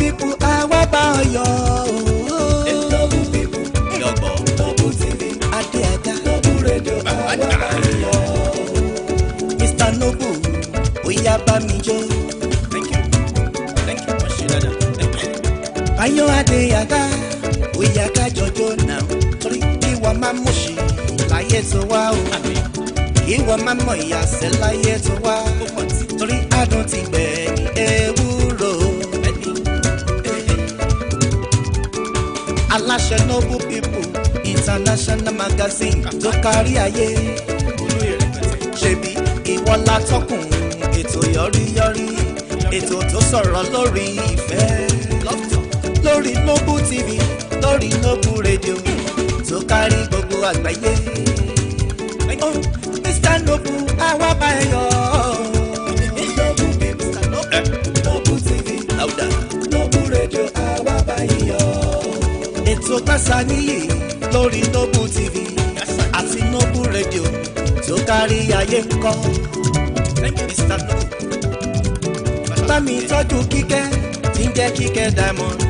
people, I want by you. Noble people, Noble TV, Adiaga, Noble Radio, I want by you. Mr. Noble, we are Bamijo. Thank you, Mashidada. Ayo Adiaga, we are Jojo now. Sorry, you want my mushi, like it's a wow. You want my moya, sell like it's a wow. Sorry, I don't think Benny Eburo. Alasha Noble People, International Magazine, to carry a ye. Shebi, ìwọ la tọkùn, ètò yọrí, ètò tó sọ̀rọ̀ lórí ìfẹ́. Lórí Noble TV, lórí Noble Radio, tó kárí gbogbo àgbáyé. Oh, Mr. Noble, àwa bá ẹ yọ̀. Noble People, Noble TV, Noble Radio, àwa bá ẹ yọ̀. Ètò Gbàsàníyì lórí Noble TV àti Noble Radio tó kárí ayé ńkọ́. Mr. Noble, bá mi tọ́jú Kickeh tí ń jẹ́ Kickeh Diamond.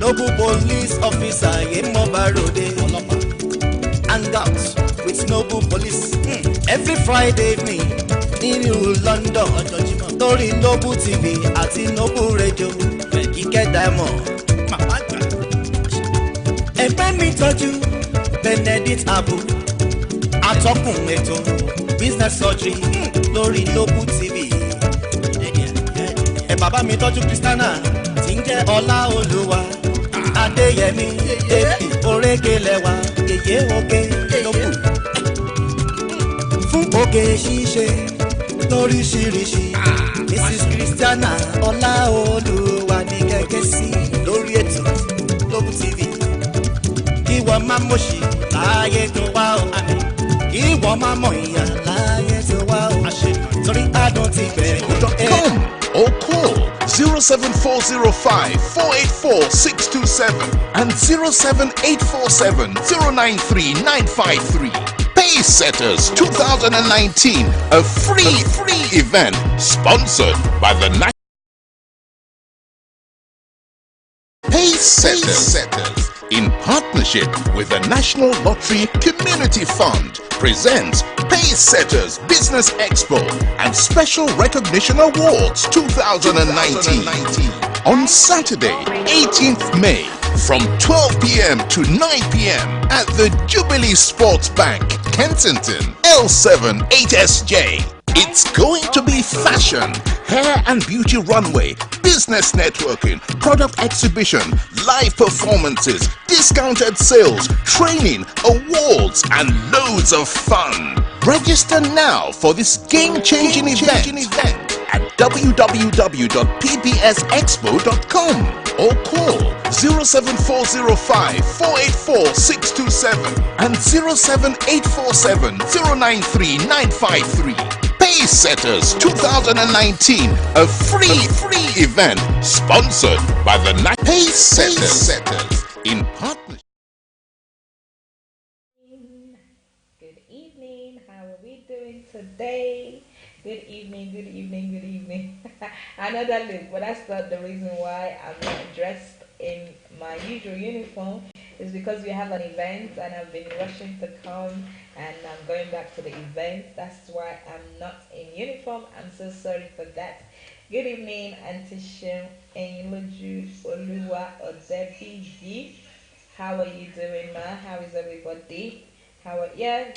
Noble police officer yé mọ́ bá ròde. Hang out with Noble police every Friday evening nílùú London lórí Noble TV àti Noble Radio. Kickeh Diamond. Ẹ bá mi tọ́jú Benedict Abu atọ́kùn ètò business surgery lórí Noble TV. Ẹ bàbá mi tọ́jú Christiana tí ń jẹ́ Ọláolúwa Adéyẹmí Orékelẹ́wà yèyé oge Noble fún oge ṣíṣe lóríṣiríṣi. Mrs. Christiana Ọláolúwa ní gẹ́gẹ́ sí lórí ètò Noble TV. Ìwọ máa mọ̀ṣì láyé tó wá o. Ìwọ máa mọ̀ ìyà láyé tó wá o. Torí àdùn ti bẹ̀rẹ̀ ọjọ́ ẹ̀. Come or call 07405 484 627 and 07847 093 953. Pace Setters 2019, a free event sponsored by the Pace Setters in partnership with the National Lottery Community Fund presents Pace Setters Business Expo and Special Recognition Awards 2019 on Saturday, 18th May from 12 p.m. to 9 p.m. at the Jubilee Sports Bank, Kensington, L7 8SJ. It's going to be fashion, hair and beauty runway, business networking, product exhibition, live performances, discounted sales, training, awards, and loads of fun. Register now for this game-changing event at www.pbsexpo.com or call 07405 484 627 and 07847 093 953. Pace Setters 2019, a free event sponsored by the Pace Setters in partnership. Good evening. How are we doing today? Good evening. I know that look, but that's not the reason why I'm not dressed in my usual uniform. It's because we have an event and I've been rushing to come and I'm going back to the event. That's why I'm not in uniform. I'm so sorry for that. Good evening, Auntie Shem, Enyiloju, Oluwa, Odebi. How are you doing, ma? How is everybody?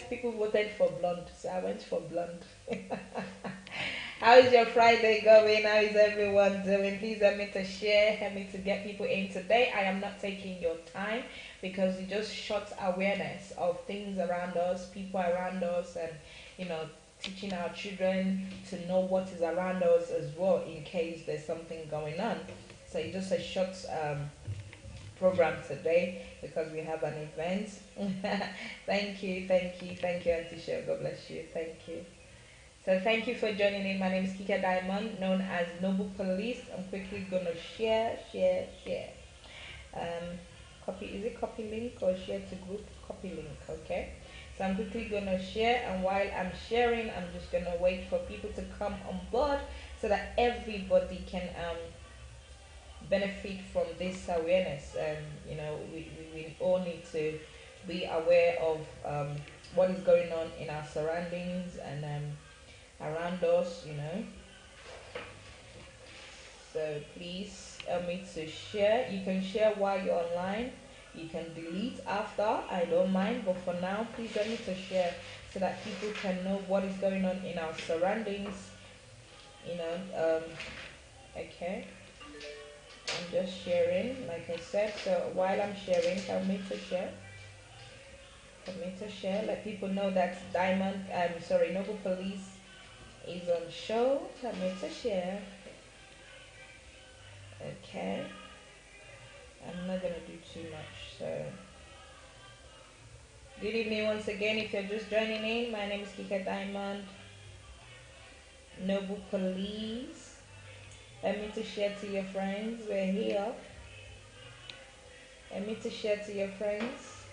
People voted for blonde, so I went for blonde. How is your Friday going? How is everyone doing? Please help me to share, help me to get people in today. I am not taking your time because it just shows awareness of things around us, people around us, and teaching our children to know what is around us as well in case there's something going on. So it's just a short program today because we have an event. Thank you, Auntie Cheryl. God bless you. Thank you. So thank you for joining in. My name is Kickeh Diamond, known as Noble Police. I'm quickly gonna share. Is it copy link or share to group? Copy link, okay? So I'm quickly gonna share, and while I'm sharing, I'm just gonna wait for people to come on board so that everybody can benefit from this awareness. We all need to be aware of what is going on in our surroundings and around us. So please help me to share. You can share while you're online. You can delete after. I don't mind, but for now, please help me to share so that people can know what is going on in our surroundings. Okay. I'm just sharing, like I said. So while I'm sharing, help me to share. Help me to share. Let people know that Noble Police is on show. Help me to share. Okay. I'm not gonna do too much. So good evening once again. If you're just joining in, my name is Kickeh Diamond. Noble Police. Let me to share to your friends. We're here. Let me to share to your friends.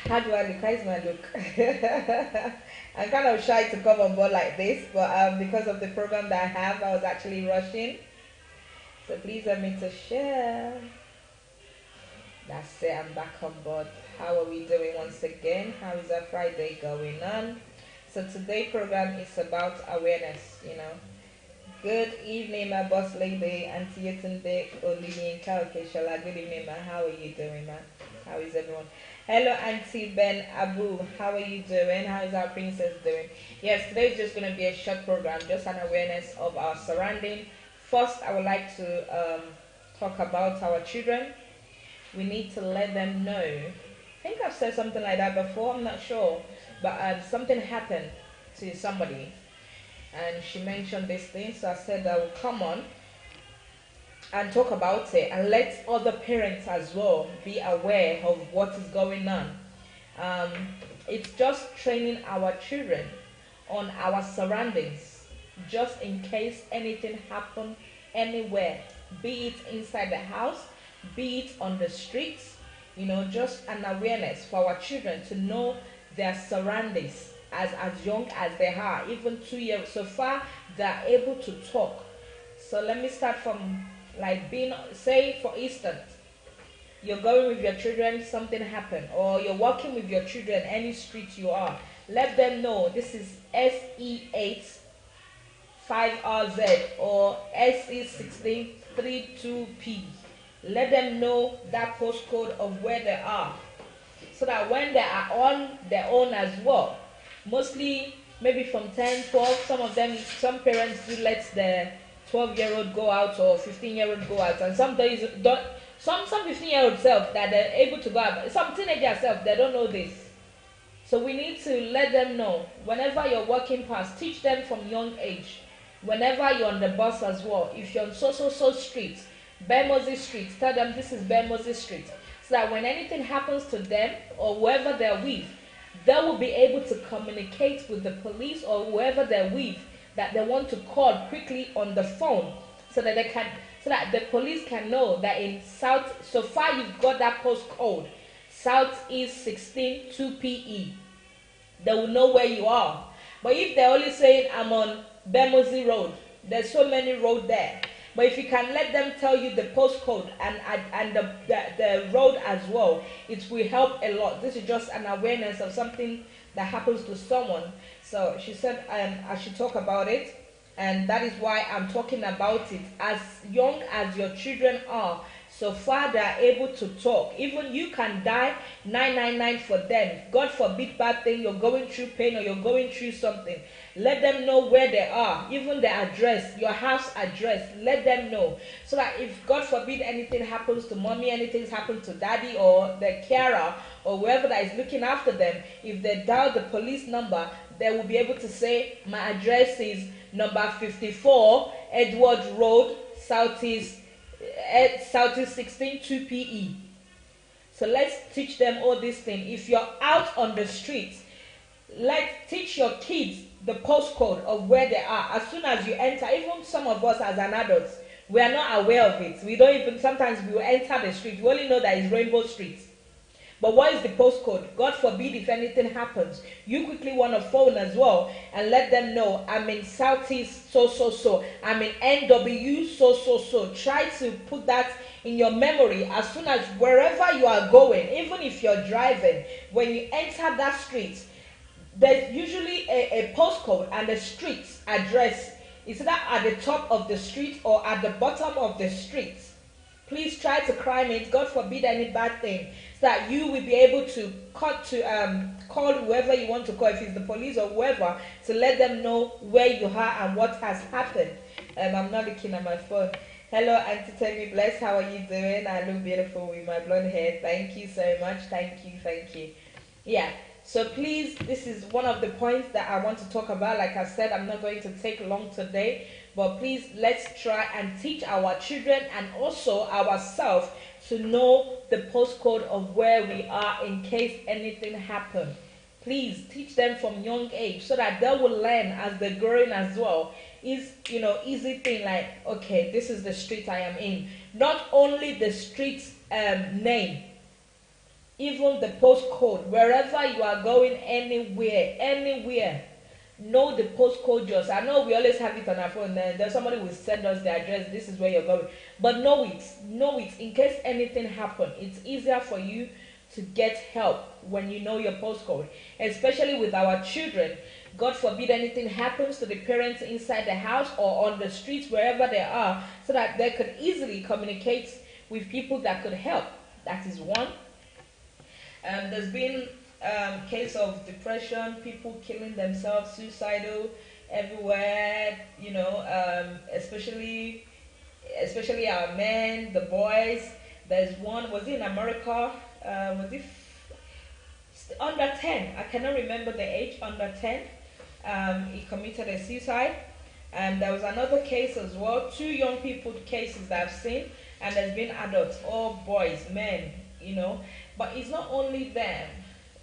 How do I look? How is my look? I'm kind of shy to come on board like this, but because of the program that I have, I was actually rushing. So please let me to share. That's it. I'm back on board. How are we doing once again? How is our Friday going on? So today's program is about awareness. Good evening, my boss lady, Auntie Yetunde Olivia Keshala. Good evening, ma. How are you doing, ma? How is everyone? Hello, Auntie Ben Abu. How are you doing? How is our princess doing? Yes, today is just going to be a short program, just an awareness of our surrounding. First, I would like to talk about our children. We need to let them know. I think I've said something like that before. I'm not sure, but something happened to somebody. And she mentioned this thing, so I said I will come on and talk about it and let other parents as well be aware of what is going on. It's just training our children on our surroundings, just in case anything happens anywhere, be it inside the house, be it on the streets, just an awareness for our children to know their surroundings. As young as they are, even 2 years, so far they're able to talk. So let me start from say for instance, you're going with your children, something happened, or you're walking with your children, any street you are, let them know this is SE8 5RZ or SE16 32P. Let them know that postcode of where they are, so that when they are on their own as well, mostly maybe from 10, 12, some parents do let the 12-year-old go out or 15-year-old go out, and some 15-year-old self that they're able to go out, but some teenagers self, they don't know this. So we need to let them know, whenever you're walking past, teach them from young age. Whenever you're on the bus as well, if you're on so street, Bemosi Street, tell them this is Bemosi Street, so that when anything happens to them or whoever they're with, they will be able to communicate with the police or whoever they're with that they want to call quickly on the phone, so that the police can know that in South, so far you've got that postcode, Southeast 16 2PE. They will know where you are. But if they're only saying I'm on Bemosi Road, there's so many roads there. But if you can let them tell you the postcode and the road as well, it will help a lot. This is just an awareness of something that happens to someone. So she said I should talk about it, and that is why I'm talking about it. As young as your children are, so far they are able to talk. Even you can die 999 for them. God forbid bad thing, you're going through pain or you're going through something. Let them know where they are, even the address, your house address. Let them know, so that if God forbid anything happens to mommy, anything's happened to daddy or the carer or whoever that is looking after them, if they dial the police number, they will be able to say, my address is number 54 Edward Road, Southeast 16 2PE. So let's teach them all these things. If you're out on the streets, teach your kids the postcode of where they are. As soon as you enter, even some of us as an adult, we are not aware of it. We don't even, sometimes we will enter the street, we only know that it's Rainbow Street. But what is the postcode? God forbid if anything happens, you quickly want to phone as well and let them know, I'm in Southeast so. I'm in NW so. Try to put that in your memory as soon as wherever you are going, even if you're driving, when you enter that street, there's usually a postcode and a street address. Is that at the top of the street or at the bottom of the street? Please try to crime it. God forbid any bad thing, so that you will be able to call whoever you want to call, if it's the police or whoever, to let them know where you are and what has happened. I'm not looking at my phone. Hello, Auntie Temi Bless. How are you doing? I look beautiful with my blonde hair. Thank you so much. Thank you. Yeah. So please, this is one of the points that I want to talk about. Like I said, I'm not going to take long today, but please, let's try and teach our children and also ourselves to know the postcode of where we are in case anything happens. Please teach them from young age so that they will learn as they're growing as well. Easy thing like, okay, this is the street I am in. Not only the street name, even the postcode, wherever you are going, anywhere, know the postcode just. I know we always have it on our phone, then somebody will send us the address, this is where you're going, but know it in case anything happens. It's easier for you to get help when you know your postcode, especially with our children. God forbid anything happens to the parents inside the house or on the streets, wherever they are, so that they could easily communicate with people that could help. That is one. There's been case of depression, people killing themselves, suicidal everywhere, especially our men, the boys. There's one, was it in America? Was it under 10? I cannot remember the age, under 10. He committed a suicide. And there was another case as well, 2 young people cases that I've seen, and there's been adults, all boys, men, But it's not only them.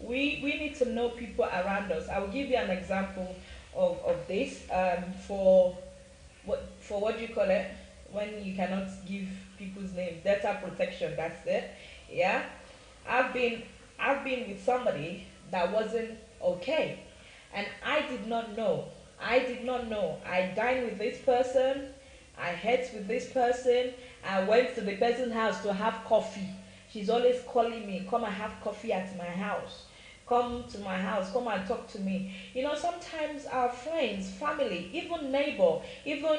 We need to know people around us. I will give you an example of this. For what do you call it? When you cannot give people's names, data protection. That's it. Yeah, I've been with somebody that wasn't okay, and I did not know. I dined with this person. I ate with this person. I went to the person's house to have coffee. She's always calling me, come and have coffee at my house. Come to my house, come and talk to me. Sometimes our friends, family, even neighbor, even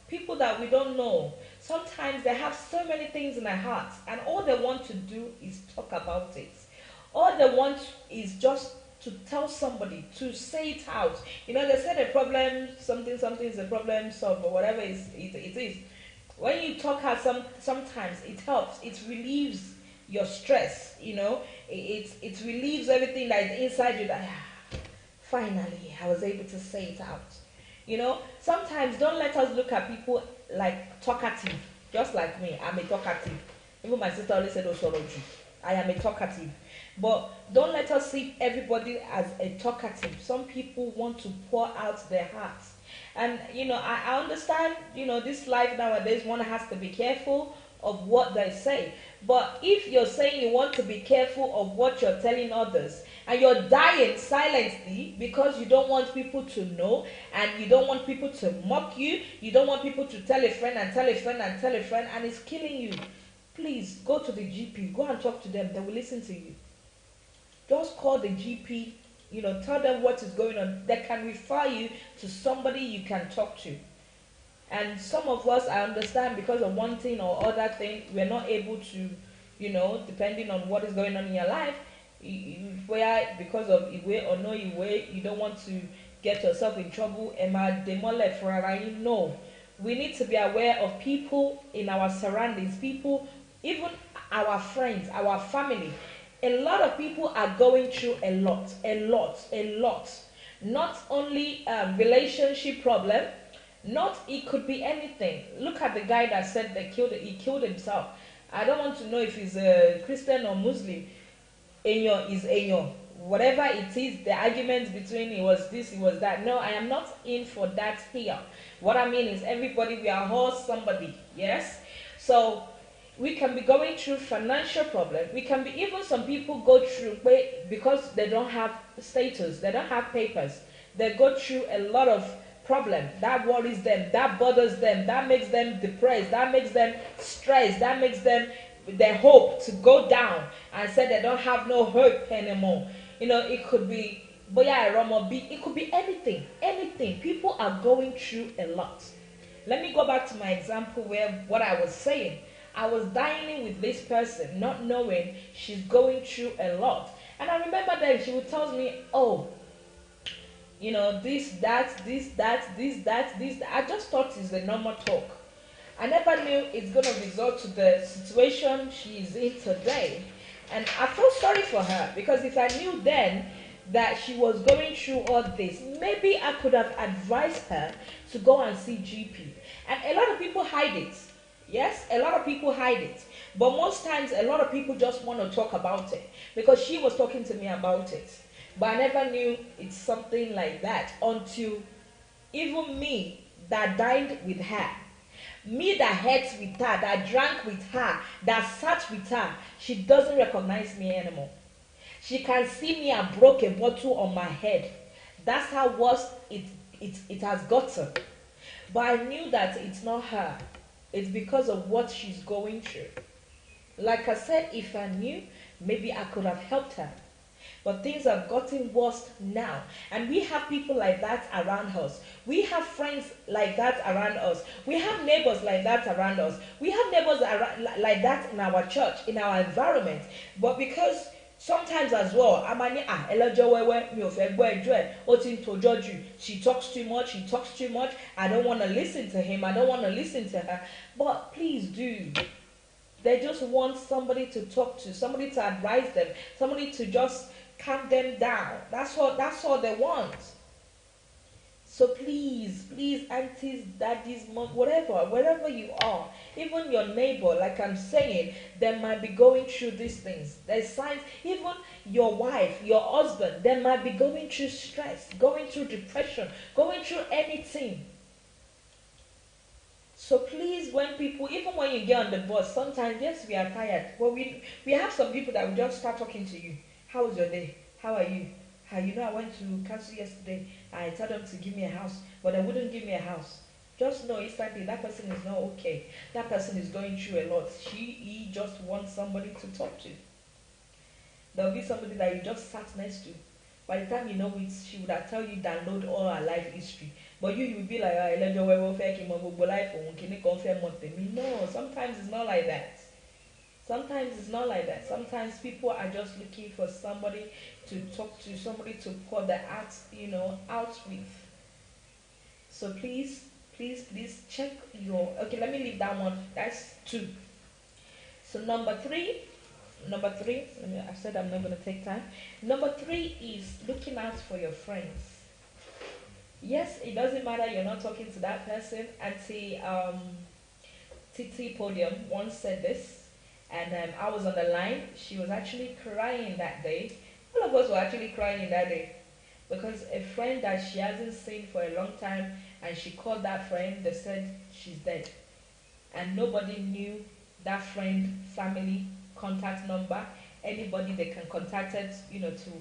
people that we don't know, sometimes they have so many things in their hearts, and all they want to do is talk about it. All they want is just to tell somebody, to say it out. They said a problem, something is a problem solved, or whatever it is. When you talk out, sometimes it helps. It relieves your stress. It relieves everything that is inside you. That finally I was able to say it out. Sometimes don't let us look at people like talkative. Just like me, I'm a talkative. Even my sister always said, "Oh, I am a talkative." But don't let us see everybody as a talkative. Some people want to pour out their hearts. And, I understand, this life nowadays, one has to be careful of what they say. But if you're saying you want to be careful of what you're telling others, and you're dying silently because you don't want people to know, and you don't want people to mock you, you don't want people to tell a friend and tell a friend and tell a friend, and it's killing you, please go to the GP, go and talk to them, they will listen to you. Just call the GP, tell them what is going on. They can refer you to somebody you can talk to. And some of us, I understand, because of one thing or other thing, we're not able to, depending on what is going on in your life, where because of Iwe or no Iwe, you don't want to get yourself in trouble. No. We need to be aware of people in our surroundings, people, even our friends, our family. A lot of people are going through a lot. Not only relationship problem, it could be anything. Look at the guy that said he killed himself. I don't want to know if he's a Christian or Muslim. Enyo is Enyo. Whatever it is, the arguments between it was this, it was that. No, I am not in for that here. What I mean is everybody, we are all somebody. Yes? So We can be going through financial problem. We can be, even some people go through because they don't have status, they don't have papers. They go through a lot of problem that worries them, that bothers them, that makes them depressed, that makes them stressed, that makes them their hope to go down and say they don't have no hope anymore. It could be boya Romobi, it could be anything, anything. People are going through a lot. Let me go back to my example where what I was saying. I was dining with this person, not knowing she's going through a lot. And I remember that she would tell me, oh, this, that, this, that, this, that, this. I just thought it's a normal talk. I never knew it's going to result to the situation she is in today. And I felt sorry for her, because if I knew then that she was going through all this, maybe I could have advised her to go and see GP. And a lot of people hide it. Yes, a lot of people hide it. But most times, a lot of people just want to talk about it, because she was talking to me about it. But I never knew it's something like that until even me that dined with her, me that ate with her, that drank with her, that sat with her, she doesn't recognize me anymore. She can see me and broke a bottle on my head. That's how worse it has gotten. But I knew that it's not her. It's because of what she's going through. Like I said, if I knew, maybe I could have helped her. But things have gotten worse now. And we have people like that around us. We have friends like that around us. We have neighbors like that around us. We have neighbors like that in our church, in our environment. But because sometimes as well, she talks too much, I don't want to listen to him, I don't want to listen to her. But please do. They just want somebody to talk to, somebody to advise them, somebody to just calm them down. That's all they want. So please, aunties, daddies, mom, wherever you are, even your neighbor, like I'm saying, they might be going through these things. There's signs, even your wife, your husband, they might be going through stress, going through depression, going through anything. So please, even when you get on the bus, sometimes, yes, we are tired, but we have some people that will just start talking to you. How was your day? How are you? How, I went to council yesterday. I told them to give me a house, but they wouldn't give me a house. Just know instantly that person is not okay. That person is going through a lot. He just wants somebody to talk to. There'll be somebody that you just sat next to. By the time you know it, she would have tell you download all her life history. But you will be like, no, sometimes it's not like that. Sometimes people are just looking for somebody to talk to, somebody to pour their heart, out with. So please check your. Okay, let me leave that one. That's 2. So number three. I said I'm not going to take time. Number 3 is looking out for your friends. Yes, it doesn't matter you're not talking to that person. Auntie Titi Podium once said this, and I was on the line. She was actually crying that day. All of us were actually crying that day, because a friend that she hasn't seen for a long time, and she called that friend, they said she's dead. And nobody knew that friend, family, contact number, anybody they can contact it, to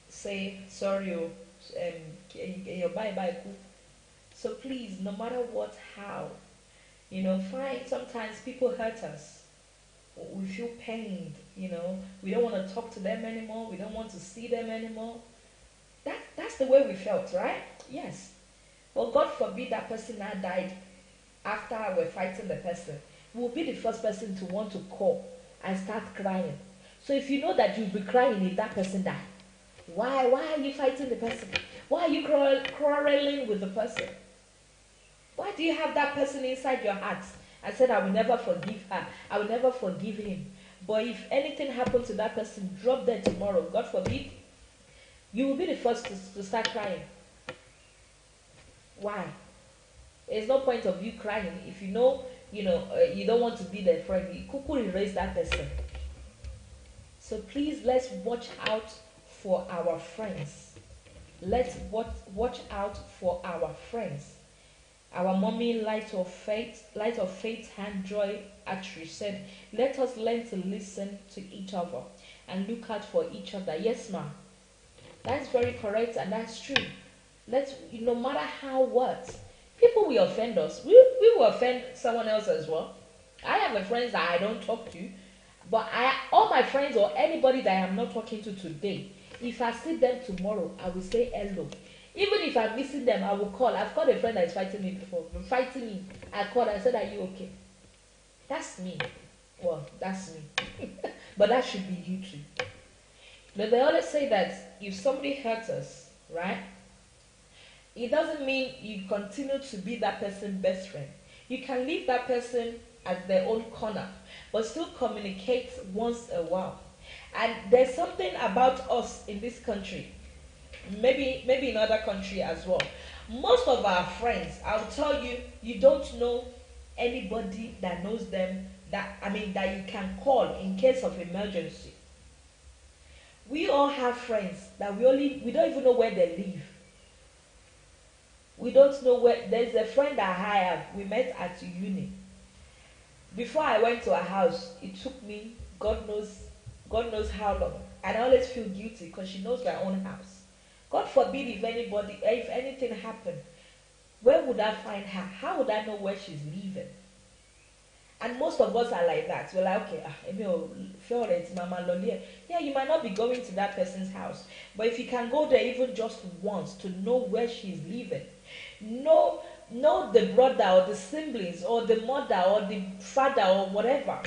say sorry or bye. So please, no matter what, how, fine, sometimes people hurt us. We feel pained, we don't want to talk to them anymore, we don't want to see them anymore. That's the way we felt, right? Yes. Well, God forbid that person now died after we're fighting the person. We'll be the first person to want to call and start crying. So if you know that you'll be crying if that person died, why are you fighting the person? Why are you quarreling with the person? Why do you have that person inside your heart? I said, I will never forgive her, I will never forgive him. But if anything happens to that person, drop dead tomorrow, God forbid, you will be the first to start crying. Why? There's no point of you crying if you know you don't want to be their friend. You could erase that person. So please, let's watch out for our friends. Let's watch out for our friends. Our mommy, Light of Faith, Hand Joy Archery said, "Let us learn to listen to each other and look out for each other." Yes, ma'am. That's very correct and that's true. Let's, no matter how what, people will offend us. We will offend someone else as well. I have a friends that I don't talk to, but all my friends or anybody that I am not talking to today, if I see them tomorrow, I will say hello. Even if I'm missing them, I will call. I've got a friend that is fighting me before. Fighting me. I called. I said, "Are you okay?" That's me. Well, that's me. But that should be you too. But they always say that if somebody hurts us, right? It doesn't mean you continue to be that person's best friend. You can leave that person at their own corner, but still communicate once a while. And there's something about us in this country, maybe in other country as well. Most of our friends, I'll tell you, you don't know anybody that knows them, that you can call in case of emergency. We all have friends that we don't even know where they live. We don't know where. There's a friend that I have. We met at uni. Before I went to her house, it took me God knows how long. And I always feel guilty because she knows my own house. God forbid if anything happened, where would I find her? How would I know where she's living? And most of us are like that. We're like, okay, Mama Lolia. Yeah, you might not be going to that person's house, but if you can go there even just once to know where she's living, know the brother or the siblings or the mother or the father or whatever.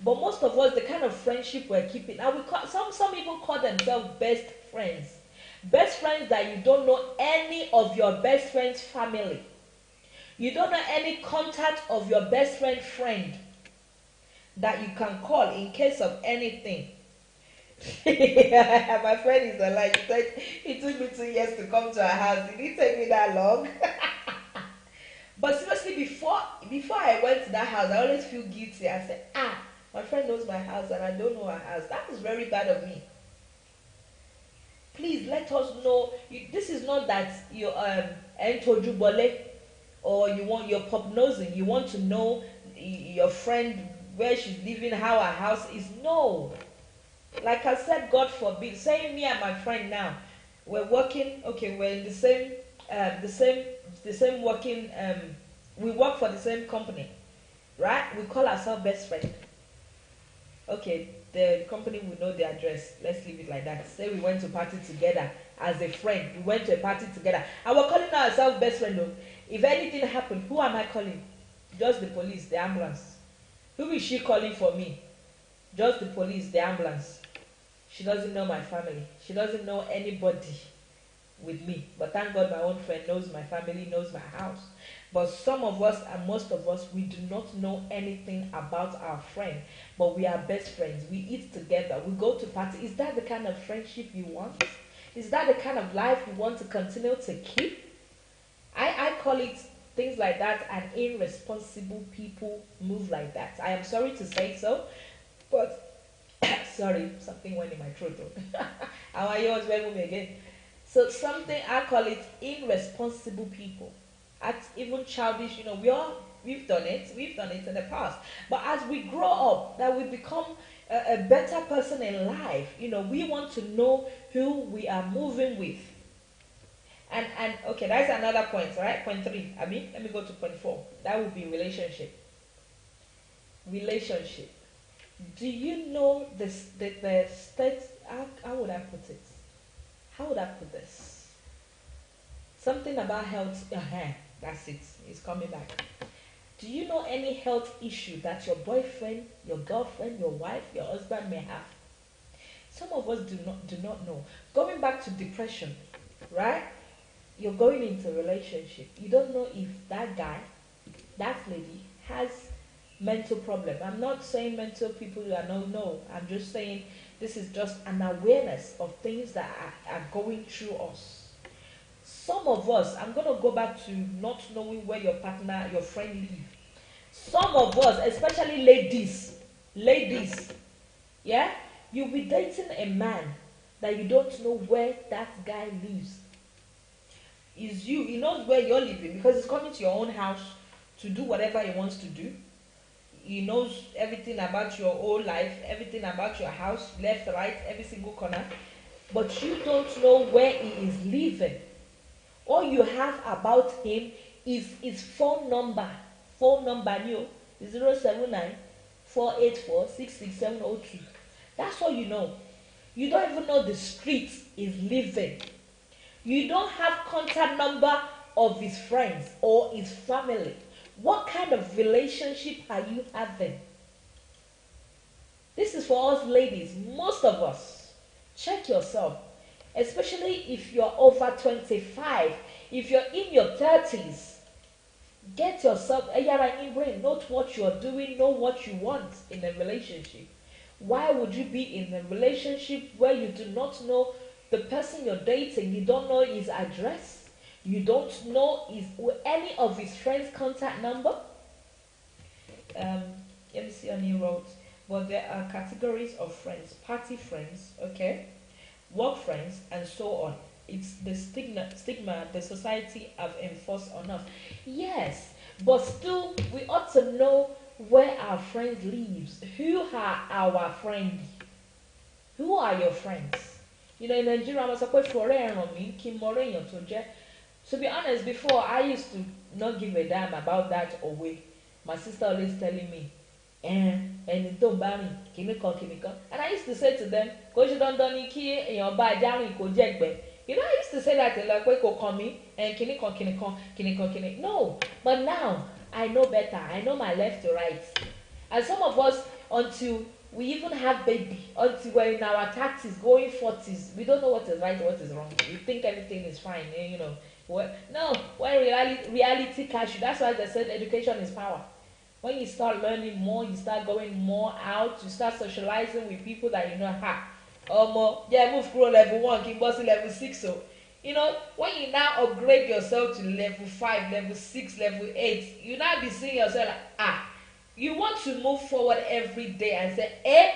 But most of us, the kind of friendship we're keeping, and some people call themselves best friends. Best friends that you don't know any of your best friend's family. You don't know any contact of your best friend that you can call in case of anything. My friend is alive. It took me 2 years to come to her house. Did it take me that long? But seriously, before I went to that house, I always feel guilty. I said, my friend knows my house and I don't know her house. That is very bad of me. Please let us know. This is not that you entojubole or you want your pop nosing. You want to know your friend where she's living, how her house is. No. Like I said, God forbid. Saying me and my friend now, we're working. Okay, we're in the same working. We work for the same company, right? We call ourselves best friend. Okay, the company will know the address. Let's leave it like that. Say we went to party together as a friend. We went to a party together, and we're calling ourselves best friend. Though. If anything happened, who am I calling? Just the police, the ambulance. Who is she calling for me? Just the police, the ambulance. She doesn't know my family. She doesn't know anybody with me. But thank God my own friend knows my family, knows my house. But some of us and most of us, we do not know anything about our friend. But we are best friends. We eat together. We go to parties. Is that the kind of friendship you want? Is that the kind of life you want to continue to keep? I call it things like that, and irresponsible people move like that. I am sorry to say so, but sorry, something went in my throat. How are yours? Well, me again. So something I call it irresponsible people. Act even childish. We've done it in the past. But as we grow up, that we become a better person in life. We want to know who we are moving with. And okay, that's another point, right? Point 3. Let me go to point 4. That would be relationship. Relationship. Do you know the state? How would I put it? How would I put this? Something about health. That's it. It's coming back. Do you know any health issue that your boyfriend, your girlfriend, your wife, your husband may have? Some of us do not know. Going back to depression, right? You're going into a relationship. You don't know if that guy, that lady has mental problem. I'm not saying mental people are no. I'm just saying this is just an awareness of things that are going through us. Some of us, I'm going to go back to not knowing where your partner, your friend live. Some of us, especially ladies, yeah, you'll be dating a man that you don't know where that guy lives. is you. He knows where you're living because he's coming to your own house to do whatever he wants to do. He knows everything about your whole life, everything about your house, left, right, every single corner. But you don't know where he is living. All you have about him is his phone number. Phone number new 079 484 66702. That's all you know. You don't even know the streets he's living. You don't have contact number of his friends or his family. What kind of relationship are you having? This is for us ladies, most of us. Check yourself. Especially if you're over 25, if you're in your 30s, get yourself in brain. Note what you're doing, know what you want in a relationship. Why would you be in a relationship where you do not know the person you're dating? You don't know his address. You don't know any of his friends' contact number. Let me see on your road. But there are categories of friends: party friends, okay, work friends, and so on. It's the stigma the society have enforced on us. Yes, but still, we ought to know where our friends lives. Who are our friends? Who are your friends? You know, in Nigeria, I'm supposed to to be honest, before I used to not give a damn about that away. My sister always telling me, and don't buy me, kinikan. And I used to say to them, "Go you don't ki your buy down ko jegbe." You know, I used to say that like we go call me and kinikan. No, but now I know better. I know my left to right. And some of us, until we even have baby, until we're in our 30s, going 40s, we don't know what is right or what is wrong. We think everything is fine, you know. No, when reality catch you, that's why they said education is power. When you start learning more, you start going more out, you start socializing with people that you know, move grow level 1, keep bossing level 6. So, you know, when you now upgrade yourself to level 5, level 6, level 8, you now be seeing yourself like, you want to move forward every day and say,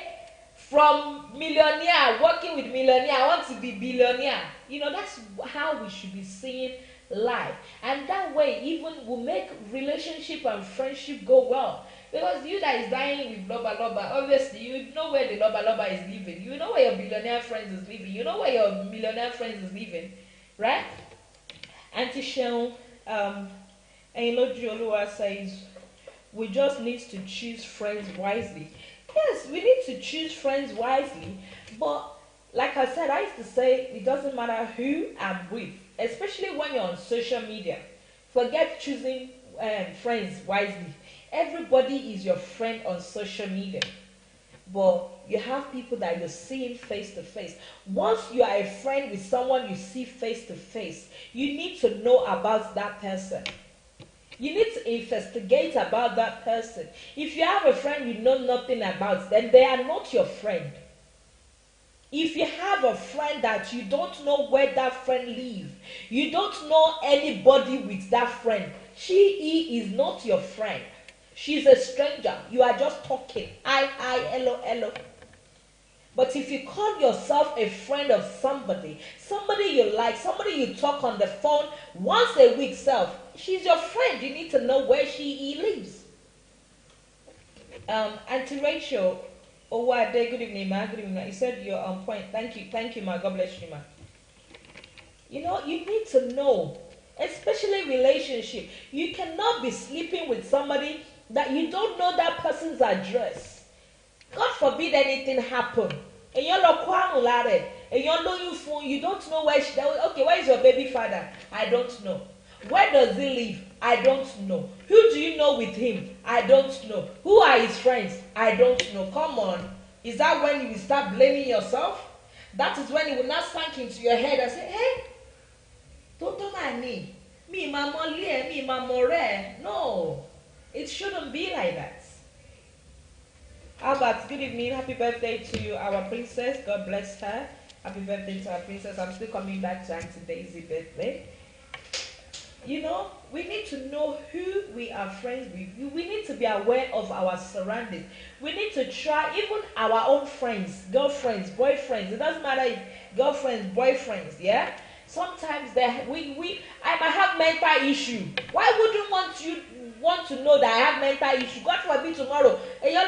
from millionaire, working with millionaire, I want to be billionaire. You know, that's how we should be seeing life. And that way, even will make relationship and friendship go well. Because you that is dying with loba loba, obviously you know where the loba loba is living. You know where your billionaire friends is living. You know where your millionaire friends is living. Right? Auntie Sheon, and Oluwa says, we just need to choose friends wisely. Yes, we need to choose friends wisely, but like I said, I used to say it doesn't matter who I'm with, especially when you're on social media. Forget choosing friends wisely. Everybody is your friend on social media, but you have people that you're seeing face to face. Once you are a friend with someone you see face to face, you need to know about that person. You need to investigate about that person. If you have a friend you know nothing about, then they are not your friend. If you have a friend that you don't know where that friend lives, you don't know anybody with that friend, he is not your friend. She's a stranger. You are just talking. Hi, hello. But if you call yourself a friend of somebody you like, somebody you talk on the phone once a week she's your friend. You need to know where he lives. Auntie Rachel, good evening, ma. Good evening, ma. You said you're on point. Thank you, ma. God bless you, ma. You know, you need to know, especially relationship. You cannot be sleeping with somebody that you don't know that person's address. God forbid anything happen. And you don't know where okay, where is your baby father? I don't know. Where does he live? I don't know. Who do you know with him? I don't know. Who are his friends? I don't know. Come on. Is that when you will start blaming yourself? That is when it will not sink into your head and say, hey, don't do my knee. Me, mama, me, mama, no. It shouldn't be like that. Albert, good evening. Happy birthday to our princess. God bless her. Happy birthday to our princess. I'm still coming back to Auntie Daisy's birthday. You know, we need to know who we are friends with. We need to be aware of our surroundings. We need to try, even our own friends, girlfriends, boyfriends. It doesn't matter if girlfriends, boyfriends, yeah? Sometimes I might have mental issue. Why wouldn't want to know that I have mental issue? God forbid tomorrow. You know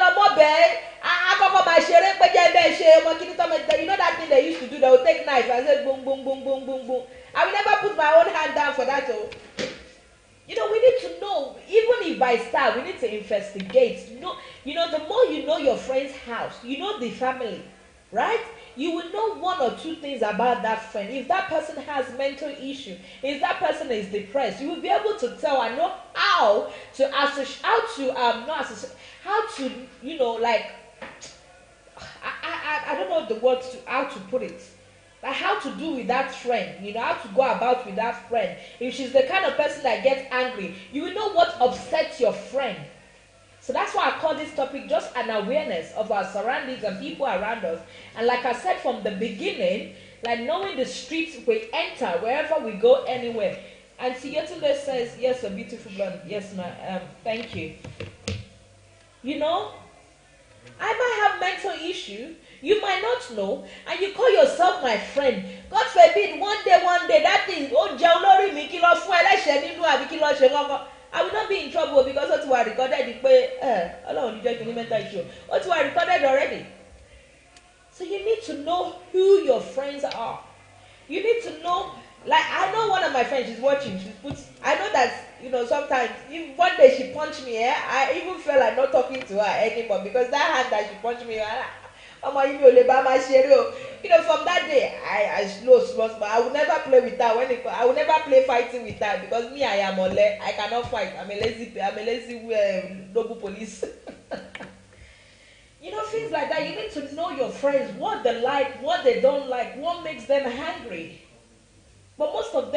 that thing they used to do, they will take knife and say boom, boom, boom, boom, boom, boom. I will never put my own hand down for that. Oh. We need to know, even if by start, we need to investigate. The more you know your friend's house, you know the family, right? You will know one or two things about that friend. If that person has mental issue, if that person is depressed, you will be able to tell and know how to associate, not associate, how to, like, I don't know the words how to put it. Like how to do with that friend, how to go about with that friend. If she's the kind of person that gets angry, you will know what upsets your friend. So that's why I call this topic just an awareness of our surroundings and people around us. And like I said from the beginning, like knowing the streets we enter, wherever we go, anywhere. And Yetunde says, yes, a beautiful blonde. Yes, ma'am. Thank you. I might have mental issue. You might not know, and you call yourself my friend. God forbid, one day, that thing, I will not be in trouble because what you are recorded, mental issue. What you are recorded already. So you need to know who your friends are. You need to know, like I know one of my friends, she's watching, I know that, sometimes, if one day she punched me, I even felt like not talking to her anymore because that hand that she punched me, from that day, I slow, but I will never play with her. I will never play fighting with her because me, I cannot fight. I'm a lazy noble police. Things like that. You need to know your friends, what they like, what they don't like, what makes them angry. But most of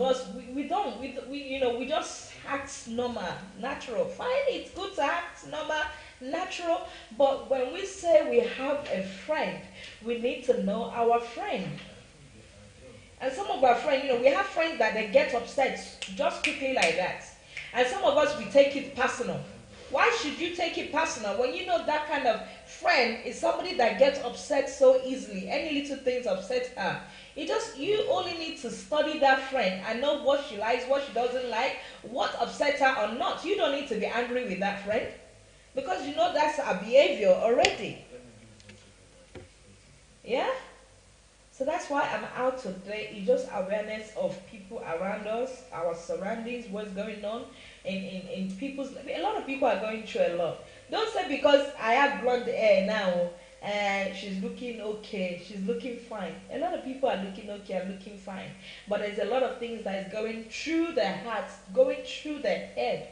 us, we don't. We just act normal, natural. Fine, it's good to act normal, natural. But when we say we have a friend, we need to know our friend. And some of our friends, we have friends that they get upset just quickly like that. And some of us, we take it personal. Why should you take it personal when you know that kind of friend is somebody that gets upset so easily? Any little things upset her. You only need to study that friend and know what she likes, what she doesn't like, what upsets her or not. You don't need to be angry with that friend because you know that's her behavior already. Yeah? So that's why I'm out today. It's just awareness of people around us, our surroundings, what's going on in people's. A lot of people are going through a lot. Don't say because I have blonde hair now and she's looking okay, she's looking fine. A lot of people are looking okay and looking fine, but there's a lot of things that is going through their hearts, going through their head.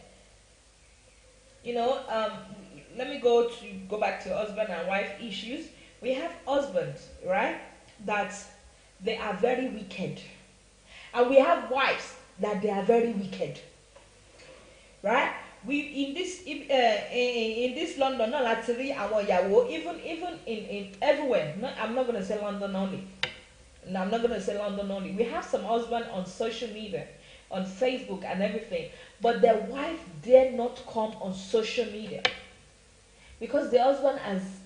Let me go back to husband and wife issues. We have husbands, right? That they are very wicked, and we have wives that they are very wicked, right? We in this London, not actually our Yawo, even in everywhere. I'm not gonna say London only. No, I'm not gonna say London only. We have some husband on social media, on Facebook and everything, but their wife dare not come on social media because the husband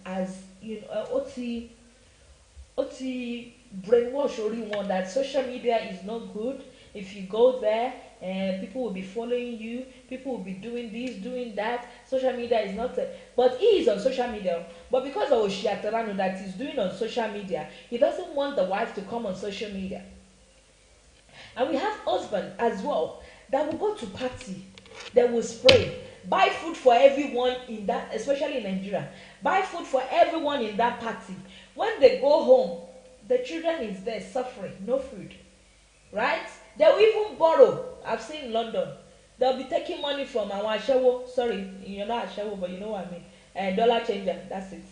has Oti brainwash only one that social media is not good. If you go there and people will be following you, people will be doing this, doing that. Social media is not but he is on social media. But because of Oshiatarano that he's doing on social media, he doesn't want the wife to come on social media. And we have husband as well that will go to party, they will spray, buy food for everyone in that, especially in Nigeria. Buy food for everyone in that party. When they go home, the children is there suffering, no food, right? They will even borrow. I've seen in London. They'll be taking money from our Ashewo. Sorry, you're not Ashewo, but you know what I mean. Dollar changer, that's it.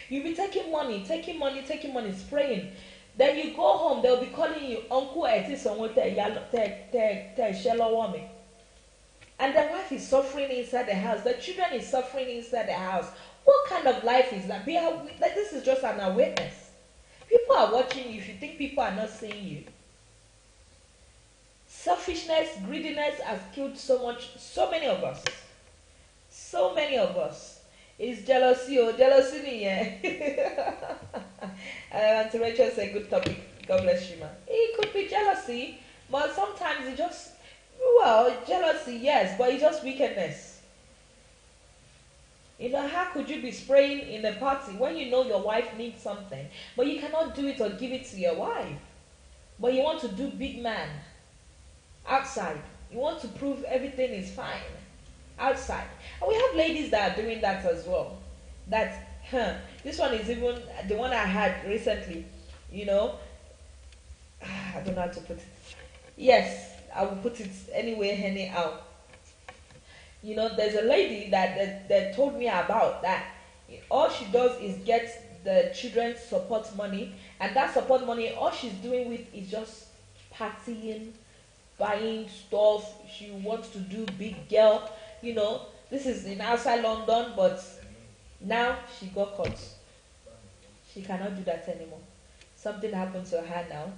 You'll be taking money, spraying. Then you go home, they'll be calling you Uncle Shello. And the wife is suffering inside the house. The children is suffering inside the house. What kind of life is that? This is just an awareness. People are watching you if you think people are not seeing you. Selfishness, greediness has killed so many of us. So many of us. It's jealousy, jealousy. Yeah. Auntie Rachel said good topic. God bless you, man. It could be jealousy, but sometimes it just, well, jealousy, yes, but it's just wickedness. You know, how could you be spraying in a party when you know your wife needs something, but you cannot do it or give it to your wife? But you want to do big man outside. You want to prove everything is fine outside. And we have ladies that are doing that as well. That, this one is even the one I had recently. You know, I don't know how to put it. Yes, I will put it anyway, anyhow. You know, there's a lady that told me about that. All she does is get the children's support money, and that support money, all she's doing with is just partying, buying stuff. She wants to do big girl. You know, this is in outside London, but now she got caught. She cannot do that anymore. Something happened to her now.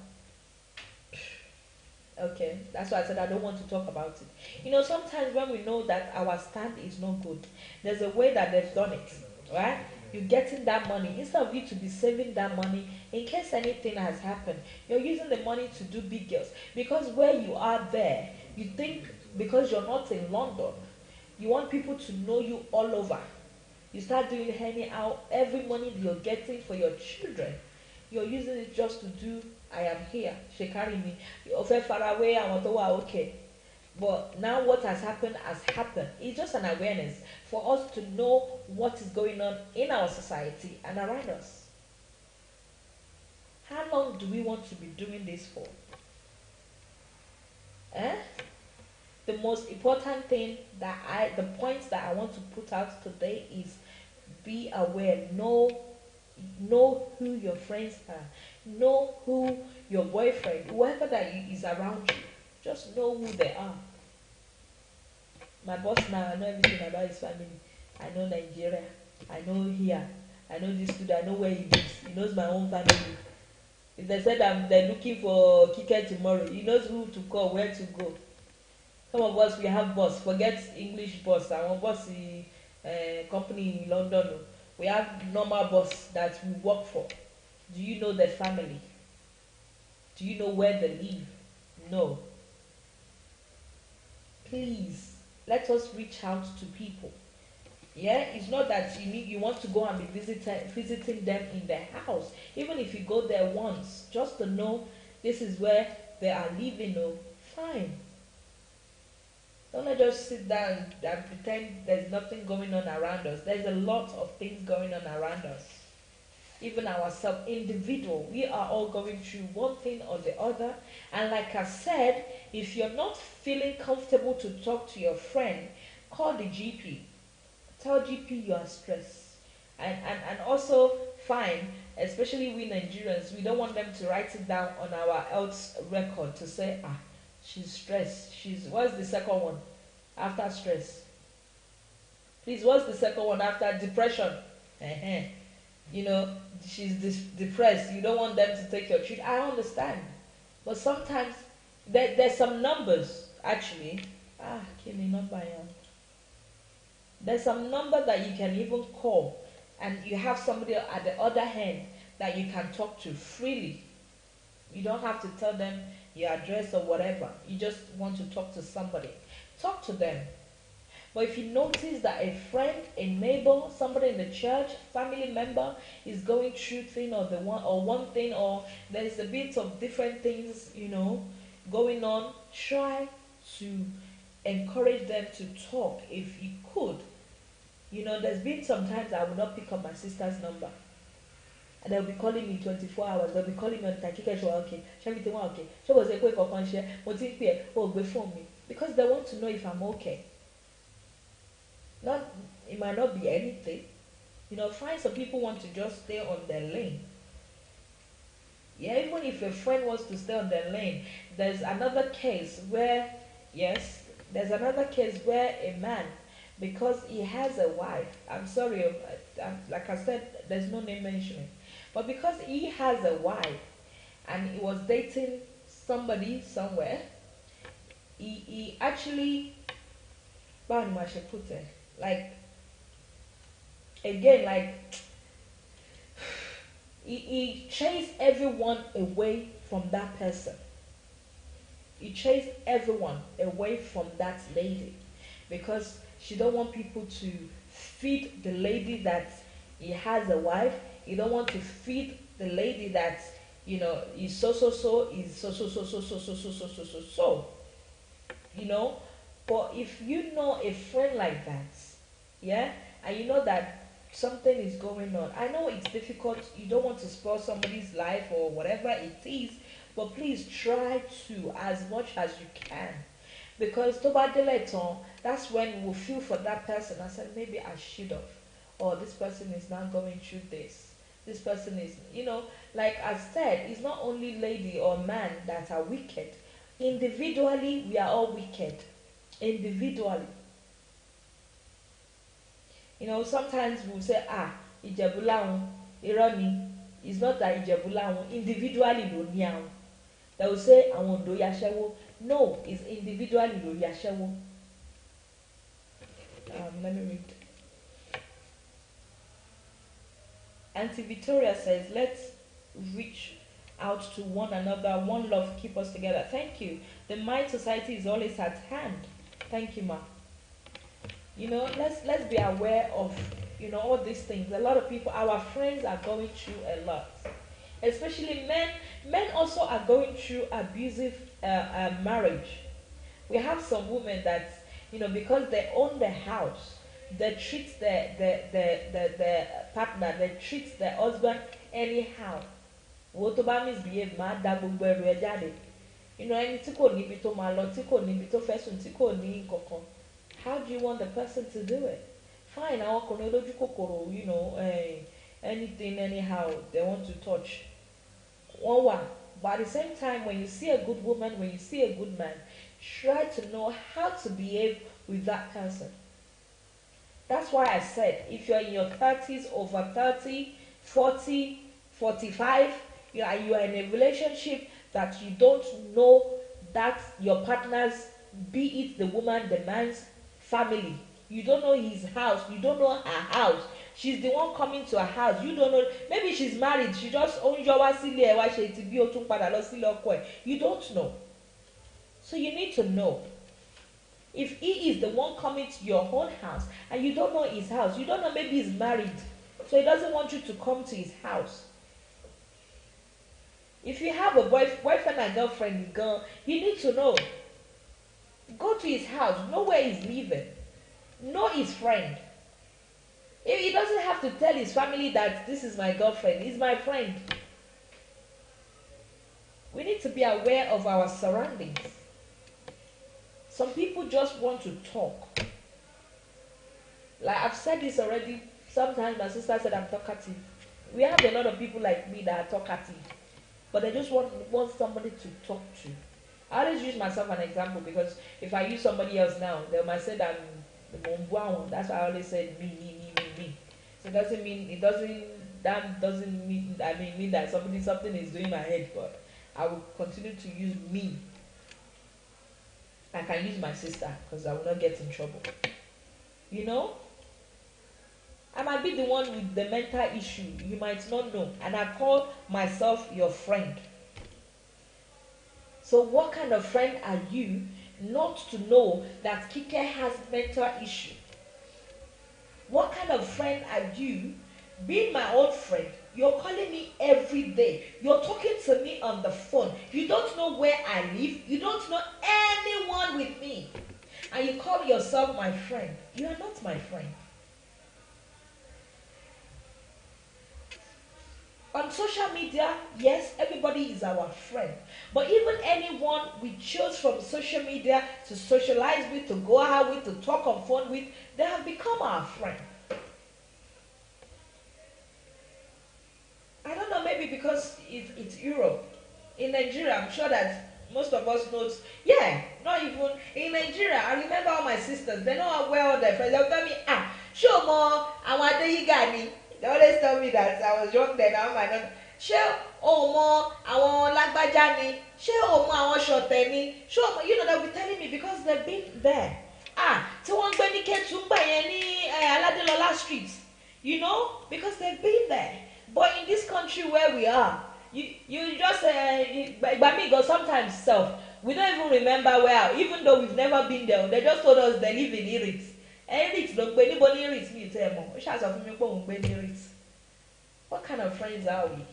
Okay, that's why I said I don't want to talk about it. You know, sometimes when we know that our stand is not good, there's a way that they've done it, right? You're getting that money instead of you to be saving that money in case anything has happened. You're using the money to do big deals because where you are there, you think because you're not in London, you want people to know you all over. You start doing anyhow. Every money you're getting for your children, you're using it just to do. I am here. She carry me. You're far away. I want to okay. But now what has happened has happened. It's just an awareness for us to know what is going on in our society and around us. How long do we want to be doing this for? Eh? The most important thing the points that I want to put out today is be aware. Know who your friends are. Know who your boyfriend, whoever is around you. Just know who they are. My boss now, I know everything about his family. I know Nigeria. I know here. I know this dude. I know where he lives. He knows my own family. If they said they're looking for Kickeh tomorrow, he knows who to call, where to go. Some of us, we have boss. Forget English boss. Our boss is company in London. We have normal boss that we work for. Do you know their family? Do you know where they live? No. Please, let us reach out to people. Yeah, it's not that you want to go and be visiting them in their house. Even if you go there once, just to know this is where they are living. Oh, fine. Don't let just sit down and pretend there's nothing going on around us. There's a lot of things going on around us. Even ourselves, individual, we are all going through one thing or the other. And like I said, if you're not feeling comfortable to talk to your friend, call the GP. Tell GP you are stressed. And also, fine, especially we Nigerians, we don't want them to write it down on our health record to say, she's stressed. What's the second one after stress? Please, what's the second one after depression? You know, she's depressed. You don't want them to take your treatment. I understand. But sometimes there's some numbers, actually. Give me number, yeah. There's some number that you can even call. And you have somebody at the other hand that you can talk to freely. You don't have to tell them your address or whatever. You just want to talk to somebody. Talk to them. But if you notice that a friend, a neighbor, somebody in the church, family member is going through thing or one thing, or there's a bit of different things, going on, try to encourage them to talk if you could. There's been sometimes I will not pick up my sister's number. And they'll be calling me 24 hours. They'll be calling me on time. Kickeh, okay. Everything okay. She was a quick on share. Before me. Because they want to know if I'm okay. It might not be anything. Find some people want to just stay on their lane. Yeah, even if a friend wants to stay on their lane, there's another case where a man, because he has a wife, I'm sorry, like I said, there's no name mentioning, but because he has a wife and he was dating somebody somewhere, he actually, like, again, like, He chased everyone away from that person. He chased everyone away from that lady because she don't want people to feed the lady that he has a wife. He don't want to feed the lady that is is so. You know, but if you know a friend like that, yeah, and you know that something is going on, I know it's difficult. You don't want to spoil somebody's life or whatever it is, but please try to as much as you can because to bad on, that's when we'll feel for that person. I said maybe I should have, or this person is not going through this. This person is, like I said, it's not only lady or man that are wicked. Individually, we are all wicked. Individually, sometimes we'll say, Ijebulahun, ironi. It's not that Ijebulahun, individually lo ni ahun. They will say, àwọn Ondo yashewo. No, it's individually lo yashewo. Let me read. Auntie Victoria says, let's reach out to one another. One love keep us together. Thank you. The Mind Society is always at hand. Thank you, ma. Let's be aware of all these things. A lot of people, our friends are going through a lot, especially men. Men also are going through abusive marriage. We have some women that because they own the house, they treat the partner, they treat the husband anyhow. Wo tó bá misbehave máa da gbogbo ẹrù ẹ jáde. Ẹni tí kò níbi tó máa lọ, tí kò níbi tó fẹ́ sùn, tí kò ní kankan. How do you want the person to do it? Fine, àwọn ọkùnrin olójú kòkòrò, anything, anyhow, they want to touch. One one. But at the same time, when you see a good woman, when you see a good man, try to know how to behave with that person. That's why I said, if you're in your 30s, over 30, 40, 45, you are in a relationship that you don't know that your partner's, be it the woman, the man's family. You don't know his house. You don't know her house. She's the one coming to her house. You don't know. Maybe she's married. She just owns your You don't know. So you need to know. If he is the one coming to your own house and you don't know his house, you don't know, maybe he's married, so he doesn't want you to come to his house. If you have a boyfriend and girlfriend, you need to know. Go to his house, know where he's living, know his friend. He doesn't have to tell his family that this is my girlfriend, he's my friend. We need to be aware of our surroundings. Some people just want to talk. Like I've said this already, sometimes my sister said I'm talkative. We have a lot of people like me that are talkative, but they just want somebody to talk to. I always use myself as an example because if I use somebody else now, they might say that that's why I always said me. So that doesn't mean that something is doing my head, but I will continue to use me. I can use my sister because I will not get in trouble. I might be the one with the mental issue. You might not know. And I call myself your friend. So what kind of friend are you not to know that Kickeh has mental issue? What kind of friend are you, being my old friend? You're calling me every day. You're talking to me on the phone. You don't know where I live. You don't know anyone with me. And you call yourself my friend. You are not my friend. On social media, yes, everybody is our friend. But even anyone we choose from social media to socialize with, to go out with, to talk on phone with, they have become our friend. I don't know, maybe because it's Europe. In Nigeria, I'm sure that most of us know. Yeah, not even in Nigeria. I remember all my sisters. They know where all their friends. They'll tell me, show more. I want to Gani. They always tell me that I was young then. I might not. Show more. I want Lagbajani. Show more. I want Shoteni. Show more. They'll be telling me because they've been there. So one Benny Ketumba any Aladelola streets. Because they've been there. But in this country where we are, you just by me go sometimes self. We don't even remember where, even though we've never been there. They just told us they live in Irit. Irit, look, anybody Irit, me tell them. Which has of me go Irit. What kind of friends are we?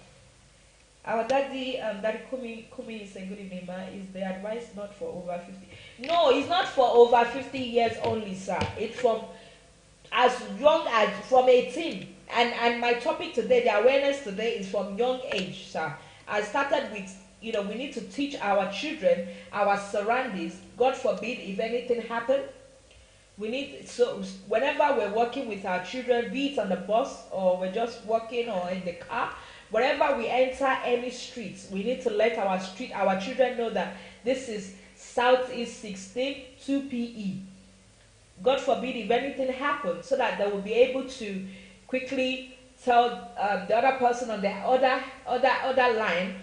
Our daddy, Daddy Kumi is a good evening, ma. Is the advice not for over 50? No, it's not for over 50 years only, sir. It's from as young as from 18. And my topic today, the awareness today, is from young age, sir. I started with, we need to teach our children, our surroundings. God forbid if anything happened. We need, so whenever we're working with our children, be it on the bus or we're just walking or in the car, wherever we enter any streets, we need to let our children know that this is Southeast 16 2PE. God forbid if anything happens, so that they will be able to quickly tell the other person on the other line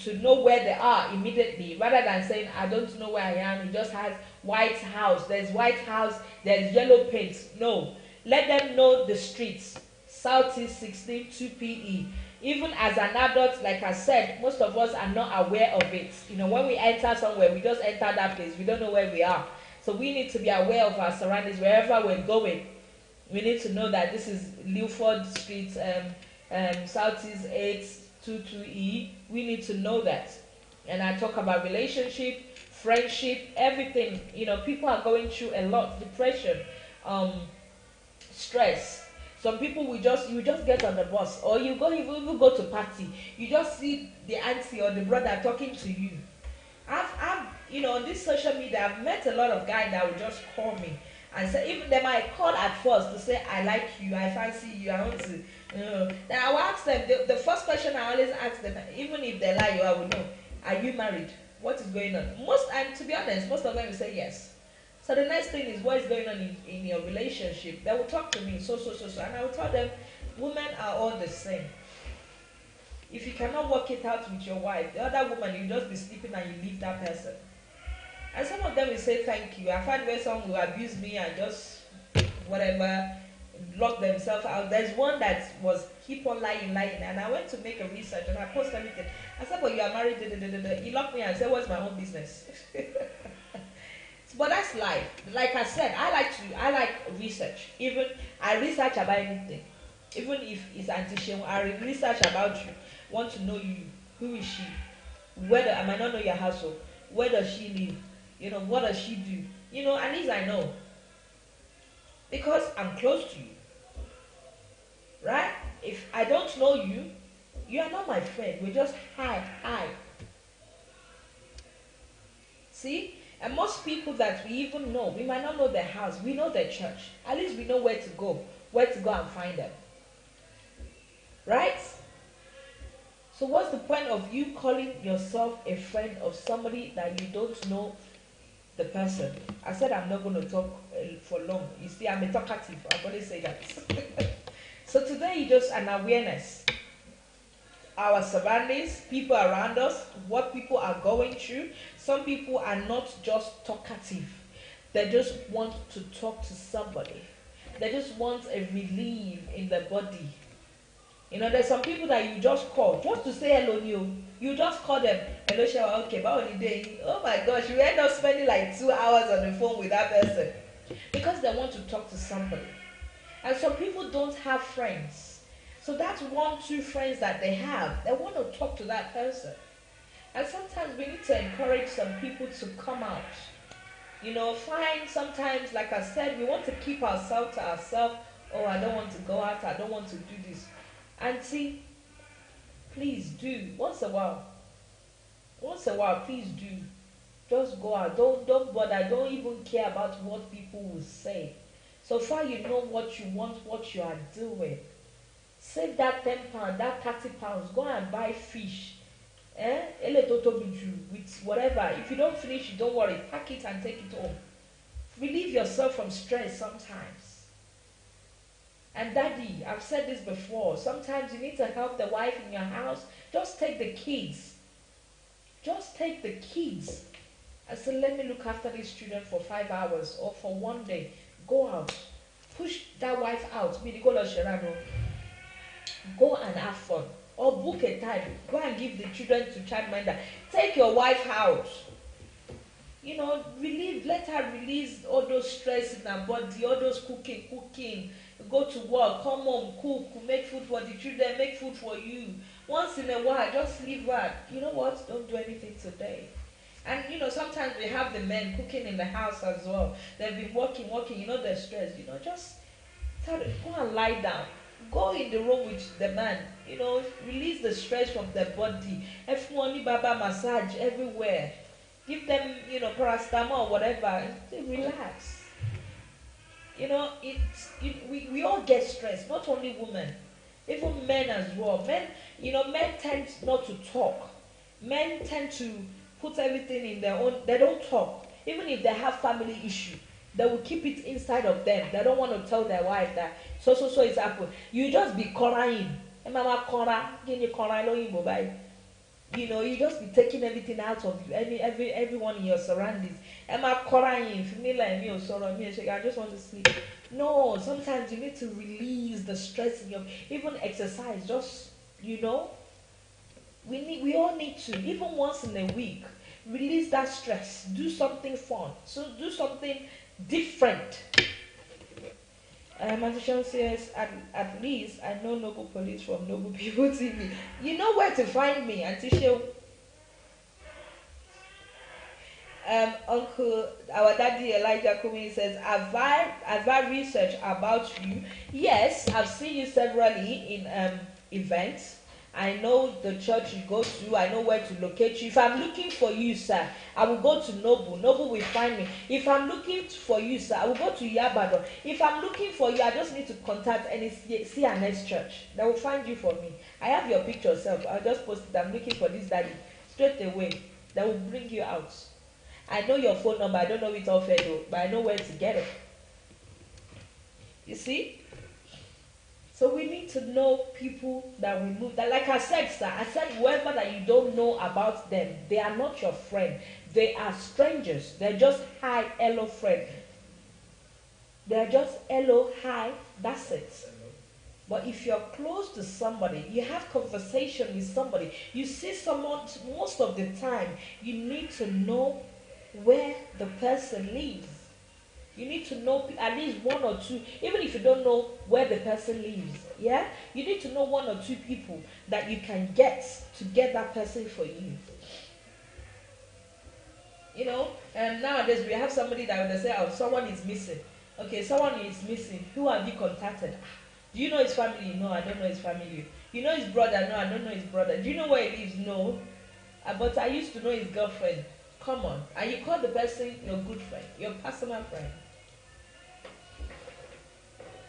to know where they are immediately, rather than saying, I don't know where I am. It just has White House. There's White House. There's yellow paint. No, let them know the streets. Southeast 16 2PE. Even as an adult, like I said, most of us are not aware of it. When we enter somewhere, we just enter that place. We don't know where we are. So we need to be aware of our surroundings wherever we're going. We need to know that this is Lilford Street, Southeast 822E. We need to know that. And I talk about relationship, friendship, everything. People are going through a lot, depression, stress. Some people you just get on the bus, or you go to party, you just see the auntie or the brother talking to you. I've on this social media, I've met a lot of guys that will just call me and say, even they might call at first to say, I like you, I fancy you, I want to, then I will ask them, the first question I always ask them, even if they lie, I will know, are you married? What is going on? And to be honest, most of them will say yes. So the next thing is, what is going on in your relationship? They will talk to me, so, and I will tell them, women are all the same. If you cannot work it out with your wife, the other woman, you just be sleeping and you leave that person. And some of them will say thank you. I find where someone will abuse me and just whatever, lock themselves out. There's one that was keep on lying, and I went to make a research and I post everything. I said, but you are married, He locked me and said, what's my own business? But that's life. Like I said, I like research. Even I research about anything. Even if it's anti-shame, I research about you. Want to know you. Who is she? I might not know your household. Where does she live? What does she do? At least I know. Because I'm close to you. Right? If I don't know you, you are not my friend. We just hi. See? And most people that we even know, we might not know their house. We know their church. At least we know where to go and find them. Right? So what's the point of you calling yourself a friend of somebody that you don't know the person? I said I'm not going to talk for long. You see, I'm a talkative. I'm going to say that. So today is just an awareness. Our surroundings, people around us, what people are going through. Some people are not just talkative. They just want to talk to somebody. They just want a relief in their body. There's some people that you just call just to say hello. You just call them, hello, Shawa, okay, but only day. Oh my gosh, you end up spending like 2 hours on the phone with that person because they want to talk to somebody. And some people don't have friends. So that's 1, 2 friends that they have. They want to talk to that person. And sometimes we need to encourage some people to come out. Find sometimes, like I said, we want to keep ourselves to ourselves. Oh, I don't want to go out. I don't want to do this. Auntie, please do. Once a while, please do. Just go out. Don't bother. Don't even care about what people will say. So far you know what you want, what you are doing. Save that £10, that £30. Go and buy fish. With whatever. If you don't finish, don't worry. Pack it and take it home. Relieve yourself from stress sometimes. And daddy, I've said this before, sometimes you need to help the wife in your house. Just take the kids. I said, let me look after these children for 5 hours or for 1 day. Go out. Push that wife out. Go and have fun. Or book a time. Go and give the children to childminder. Take your wife out. Relieve, let her release all those stress in her body, all those cooking. Go to work, come home, cook, make food for the children, make food for you. Once in a while, just leave her. You know what? Don't do anything today. And sometimes we have the men cooking in the house as well. They've been working, they're stressed. Just tell them, go and lie down. Go in the room with the man. Release the stress from their body. Everyone, baba massage everywhere. Give them, paracetamol or whatever. Relax. We all get stressed. Not only women, even men as well. Men tend not to talk. Men tend to put everything in their own. They don't talk. Even if they have family issue, they will keep it inside of them. They don't want to tell their wife that so is happening. You just be crying. Mama cora, you just be taking everything out of you, everyone in your surroundings. Am I crying? Like me or sorrow me, I just want to sleep. No, sometimes you need to release the stress in your, even exercise. Just we all need to, even once in a week, release that stress. Do something fun. So do something different. Matishan says, at least I know Noble Police from Noble People TV. You know where to find me, Antisha. Uncle, our daddy Elijah Kumi says, have I researched about you? Yes, I've seen you severally in events. I know the church you go to. I know where to locate you. If I'm looking for you, sir, I will go to Noble. Noble will find me. If I'm looking for you, sir, I will go to Yabado. If I'm looking for you, I just need to contact any CNS church. They will find you for me. I have your picture self. I'll just post it. I'm looking for this daddy. Straight away. They will bring you out. I know your phone number. I don't know it off though, but I know where to get it. You see? So we need to know people that we move. That, like I said, sir, I said whoever that you don't know about them, they are not your friend. They are strangers. They're just hi, hello, friend. They're just hello, hi, that's it. But if you're close to somebody, you have conversation with somebody, you see someone, most of the time, you need to know where the person lives. You need to know at least one or two, even if you don't know where the person lives. Yeah? You need to know one or two people that you can get to get that person for you. And nowadays we have somebody that will say, oh, someone is missing. Okay, someone is missing. Who have you contacted? Do you know his family? No, I don't know his family. You know his brother? No, I don't know his brother. Do you know where he lives? No. But I used to know his girlfriend. Come on. And you call the person your good friend, your personal friend.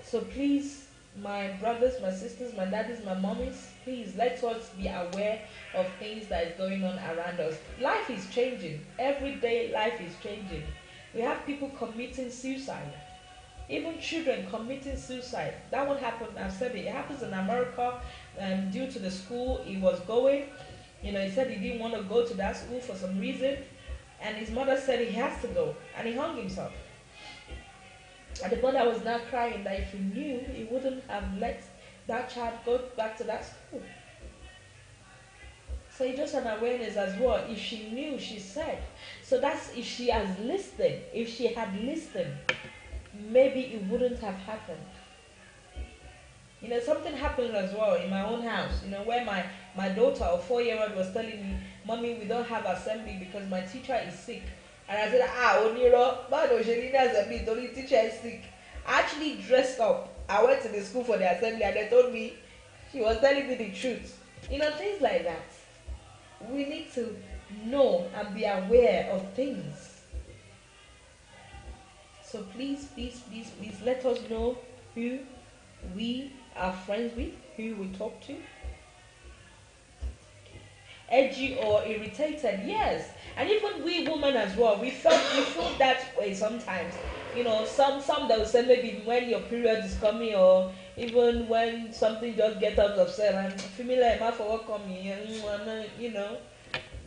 So please, my brothers, my sisters, my daddies, my mommies, please let us be aware of things that is going on around us. Life is changing. Every day life is changing. We have people committing suicide. Even children committing suicide. That one happened, I've said it happens in America due to the school he was going. He said he didn't want to go to that school for some reason. And his mother said he has to go. And he hung himself. And the mother was now crying that if he knew, he wouldn't have let that child go back to that school. So it's just an awareness as well. If she knew, she said. So that's if she has listened. If she had listened, maybe it wouldn't have happened. Something happened as well in my own house, where my daughter, a 4-year-old, was telling me, Mommy, we don't have assembly because my teacher is sick. And I said, Oniro, the teacher is sick. I actually dressed up. I went to the school for the assembly and they told me, she was telling me the truth. Things like that. We need to know and be aware of things. So please, please, please, please let us know who we are friends with, who we talk to. Edgy or irritated, yes. And even we women as well, we feel that way sometimes. Some that will say maybe when your period is coming, or even when something just gets out of set and familiar enough for what coming,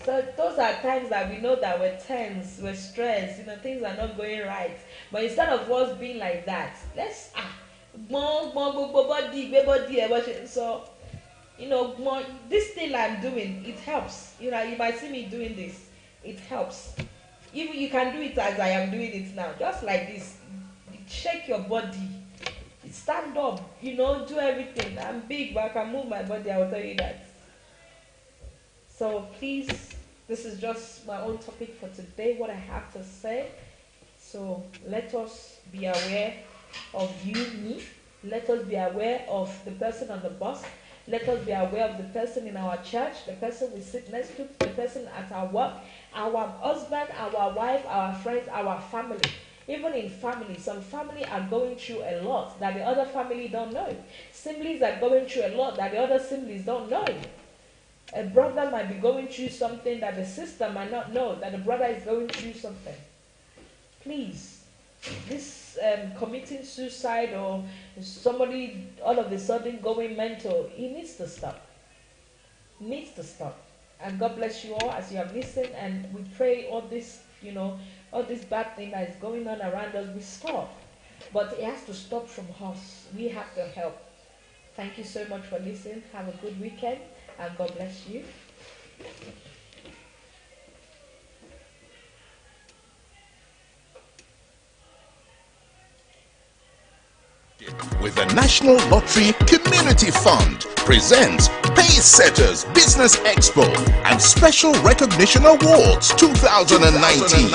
So those are times that we know that we're tense, we're stressed, things are not going right. But instead of us being like that, let's body, so this thing I'm doing, it helps. You might see me doing this, it helps. Even you can do it as I am doing it now, just like this. Shake your body, stand up, do everything. I'm big, but I can move my body, I will tell you that. So please, this is just my own topic for today, what I have to say. So let us be aware of me. Let us be aware of the person on the bus. Let us be aware of the person in our church, the person we sit next to, the person at our work, our husband, our wife, our friends, our family. Even in family, some family are going through a lot that the other family don't know. Siblings are going through a lot that the other siblings don't know. A brother might be going through something that the sister might not know, that the brother is going through something. Please, this committing suicide or somebody all of a sudden going mental, it needs to stop. It needs to stop. And God bless you all as you have listened, and we pray all this, all this bad thing that is going on around us will stop. But it has to stop from us. We have to help. Thank you so much for listening. Have a good weekend, and God bless you. With the National Lottery Community Fund presents Pacesetters Business Expo and Special Recognition Awards 2019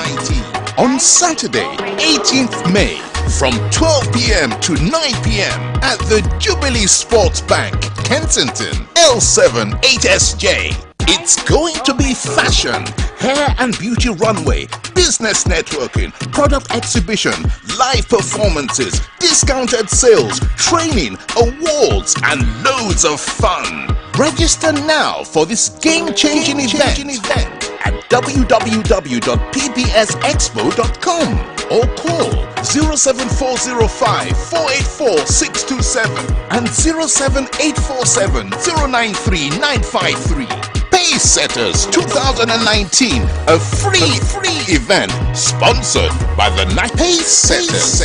on Saturday, 18th May from 12 p.m. to 9 p.m. at the Jubilee Sports Bank, Kensington, L7 8SJ. It's going to be fashion, hair and beauty runway, business networking, product exhibition, live performances, discounted sales, training, awards, and loads of fun. Register now for this game-changing event at www.pbsexpo.com or call 07405 484 627 and 07847 093 953. Pacesetters 2019, a free event sponsored by the Pacesetters.